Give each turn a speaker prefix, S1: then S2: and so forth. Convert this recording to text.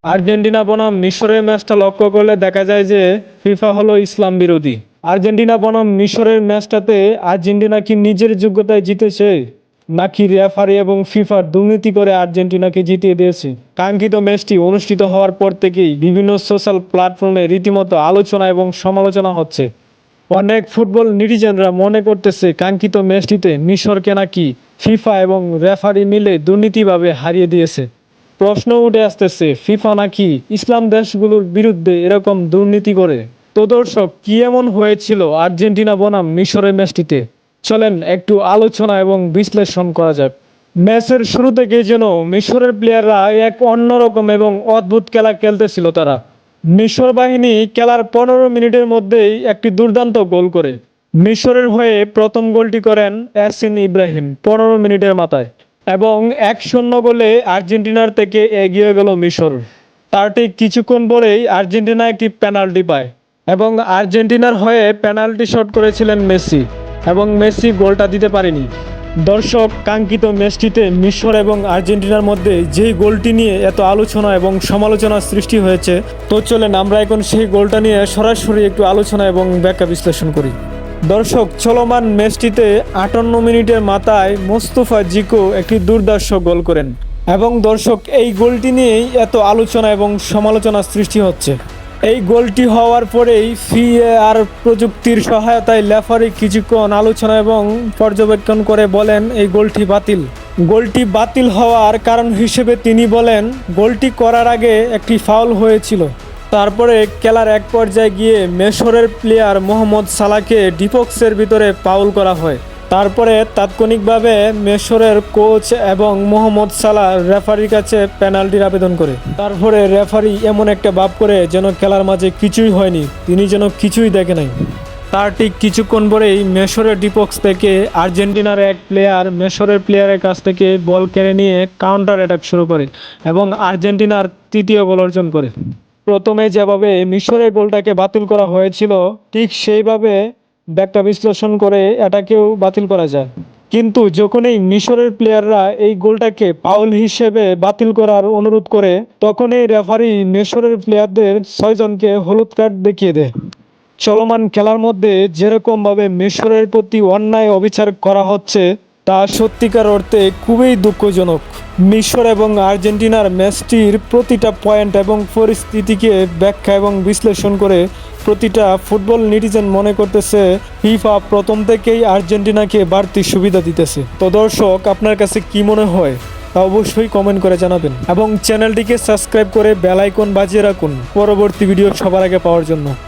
S1: Argentina বনাম মিশরের ম্যাচটা লক্ষ্য করলে দেখা যায় যে ফিফা হলো ইসলাম বিরোধী। আর্জেন্টিনা বনাম মিশরের ম্যাচটাতে আর্জেন্টিনা কি নিজের যোগ্যতায় জিতেছে, নাকি রেফারি এবং ফিফার দুর্নীতি করে আর্জেন্টিনাকে জিতিয়ে দিয়েছে? কাঙ্ক্ষিত ম্যাচটি অনুষ্ঠিত হওয়ার পর থেকেই বিভিন্ন সোশ্যাল প্ল্যাটফর্মে রীতিমতো আলোচনা এবং সমালোচনা হচ্ছে। অনেক ফুটবল নেটিজেনরা মনে করতেছে কাঙ্ক্ষিত ম্যাচটিতে মিশরকে নাকি ফিফা এবং রেফারি মিলে দুর্নীতিভাবে হারিয়ে দিয়েছে। প্রশ্ন উঠে আসতেছে, ফিফা নাকি ইসলাম দেশগুলোর বিরুদ্ধে এরকম দুর্নীতি করে? তো দর্শক, কি এমন হয়েছিল আর্জেন্টিনা বনাম মিশরের ম্যাচটিতে? চলেন একটু আলোচনা এবং বিশ্লেষণ করা যাক। ম্যাচের শুরু থেকে যেন মিশরের প্লেয়াররা এক অন্যরকম এবং অদ্ভুত খেলা খেলতেছিল তারা। মিশর বাহিনী খেলার 15 মিনিটের মধ্যেই একটি দুর্দান্ত গোল করে। মিশরের হয়ে প্রথম গোলটি করেন ইয়াসিন ইব্রাহিম 15 মিনিটের মাথায়, এবং 1-0 গোলে আর্জেন্টিনার থেকে এগিয়ে গেল মিশর। তার ঠিক কিছুক্ষণ পরেই আর্জেন্টিনা একটি পেনাল্টি পায়, এবং আর্জেন্টিনার হয়ে পেনাল্টি শট করেছিলেন মেসি, এবং মেসি গোলটা দিতে পারেনি। দর্শক, কাঙ্ক্ষিত ম্যাচটিতে মিশর এবং আর্জেন্টিনার মধ্যে যেই গোলটি নিয়ে এত আলোচনা এবং সমালোচনার সৃষ্টি হয়েছে, তো চলেন আমরা এখন সেই গোলটা নিয়ে সরাসরি একটু আলোচনা এবং ব্যাখ্যা বিশ্লেষণ করি। দর্শক, চলমান ম্যাচটিতে 58 মিনিটের মাথায় মোস্তফা জিকো একটি দুর্দান্ত গোল করেন, এবং দর্শক, এই গোলটি নিয়েই এত আলোচনা এবং সমালোচনার সৃষ্টি হচ্ছে। এই গোলটি হওয়ার পরেই ভিএআর প্রযুক্তির সহায়তায় রেফারি কিছুক্ষণ আলোচনা এবং পর্যবেক্ষণ করে বলেন এই গোলটি বাতিল। গোলটি বাতিল হওয়ার কারণ হিসেবে তিনি বলেন, গোলটি করার আগে একটি ফাউল হয়েছিল। তারপরে খেলার এক পর্যায়ে গিয়ে মিশরের প্লেয়ার মোহাম্মদ সালাহকে ডিবক্সের ভিতরে ফাউল করা হয়। তারপরে তাৎক্ষণিকভাবে মিশরের কোচ এবং মোহাম্মদ সালাহ রেফারির কাছে পেনাল্টির আবেদন করে। তারপরে রেফারি এমন একটা ভাব করে যেন খেলার মাঝে কিছুই হয়নি, তিনি যেন কিছুই দেখে নাই। তার ঠিক কিছুক্ষণ পরেই মিশরের ডিবক্স থেকে আর্জেন্টিনার এক প্লেয়ার মিশরের প্লেয়ারের কাছ থেকে বল কেড়ে নিয়ে কাউন্টার অ্যাটাক শুরু করে, এবং আর্জেন্টিনার তৃতীয় গোল অর্জন করে। প্রথমে যেভাবে মিশরের গোলটাকে বাতিল করা হয়েছিল, ঠিক সেইভাবে ব্যাখ্যা বিশ্লেষণ করে এটাকেও বাতিল করা যায়। কিন্তু যখন এই মিশরের প্লেয়াররা এই গোলটাকে ফাউল হিসেবে বাতিল করার অনুরোধ করে, তখন এই রেফারি মিশরের প্লেয়ারদের 6 জনকে হলুদ কার্ড দেখিয়ে দেয়। চলমান খেলার মধ্যে যেরকমভাবে মিশরের প্রতি অন্যায় অবিচার করা হচ্ছে, তা সত্যিকার অর্থে খুবই দুঃখজনক। মিশর এবং আর্জেন্টিনার ম্যাচটির প্রতিটা পয়েন্ট এবং পরিস্থিতিকে ব্যাখ্যা এবং বিশ্লেষণ করে প্রতিটা ফুটবল নেটিজেন মনে করতেছে ফিফা প্রথম থেকেই আর্জেন্টিনাকে বাড়তি সুবিধা দিতেছে। তো দর্শক, আপনার কাছে কি মনে হয় তা অবশ্যই কমেন্ট করে জানাবেন, এবং চ্যানেলটিকে সাবস্ক্রাইব করে বেল আইকন বাজিয়ে রাখুন পরবর্তী ভিডিও সবার আগে পাওয়ার জন্য।